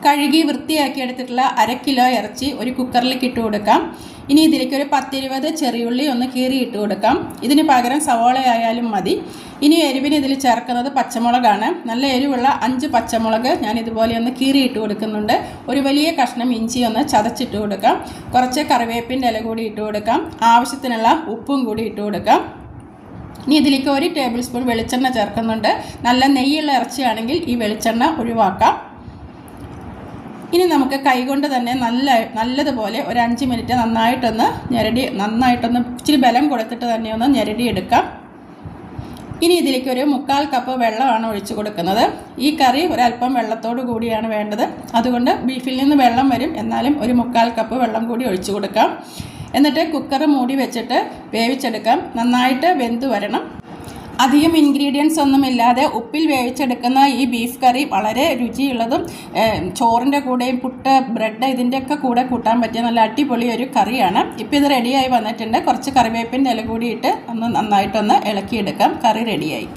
കഴുകി വൃത്തിയാക്കി എടുത്തിട്ടുള്ള 1/2 കിലോ ഇറച്ചി ഒരു കുക്കറിലേക്ക് ഇട്ട് കൊടുക്കാം. ഇനി ഇതിലേക്ക് ഒരു 10-20 ചെറിയുള്ളി ഒന്ന് കീറി ഇട്ട് കൊടുക്കാം. ഇതിന് പകരം സവോള ആയാലും മതി. ഇനി എരിവിന് ഇതിൽ ചേർക്കുന്നത് പച്ചമുളകാണ്. നല്ല എരിവുള്ള 5 പച്ചമുളക് ഞാൻ ഇതുപോലെ ഒന്ന് കീറി ഇട്ട് കൊടുക്കുന്നുണ്ട്. ഒരു വലിയ കഷ്ണം ഇഞ്ചി ഒന്ന് ചതച്ചിട്ട് കൊടുക്കാം. കുറച്ച് കറിവേപ്പിൻ്റെ ഇല കൂടി ഇട്ട് കൊടുക്കാം. ആവശ്യത്തിനുള്ള ഉപ്പും കൂടി ഇട്ട് കൊടുക്കാം. ഇനി ഇതിലേക്ക് 1 ടേബിൾ സ്പൂൺ വെളിച്ചെണ്ണ ചേർക്കുന്നുണ്ട്. നല്ല നെയ്യുള്ള ഇറച്ചിയാണെങ്കിൽ ഈ വെളിച്ചെണ്ണ ഒഴിവാക്കാം. ഇനി നമുക്ക് കൈകൊണ്ട് തന്നെ നല്ലതുപോലെ ഒരു 5 മിനിറ്റ് നന്നായിട്ടൊന്ന് ഇച്ചിരി ബലം കൊടുത്തിട്ട് തന്നെ ഒന്ന് ഞെരടി എടുക്കാം. ഇനി ഇതിലേക്ക് ഒരു 1/4 കപ്പ് വെള്ളമാണ് ഒഴിച്ചു കൊടുക്കുന്നത്. ഈ കറി ഒരല്പം വെള്ളത്തോടു കൂടിയാണ് വേണ്ടത്. അതുകൊണ്ട് ബീഫിൽ നിന്ന് വെള്ളം വരും, എന്നാലും ഒരു 1/4 കപ്പ് വെള്ളം കൂടി ഒഴിച്ചു കൊടുക്കാം. എന്നിട്ട് കുക്കർ മൂടി വെച്ചിട്ട് വേവിച്ചെടുക്കാം. നന്നായിട്ട് വെന്ത് വരണം. അധികം ഇൻഗ്രീഡിയൻസ് ഒന്നുമില്ലാതെ ഉപ്പിൽ വേവിച്ചെടുക്കുന്ന ഈ ബീഫ് കറി വളരെ രുചിയുള്ളതും ചോറിൻ്റെ കൂടെയും പുട്ട്, ബ്രെഡ് ഇതിൻ്റെയൊക്കെ കൂടെ കൂട്ടാൻ പറ്റിയ നല്ല അടിപൊളി ഒരു കറിയാണ്. ഇപ്പോൾ ഇത് റെഡിയായി വന്നിട്ടുണ്ട്. കുറച്ച് കറിവേപ്പിൻ്റെ ഇല കൂടി ഇട്ട് ഒന്ന് നന്നായിട്ടൊന്ന് ഇളക്കിയെടുക്കാം. കറി റെഡിയായി.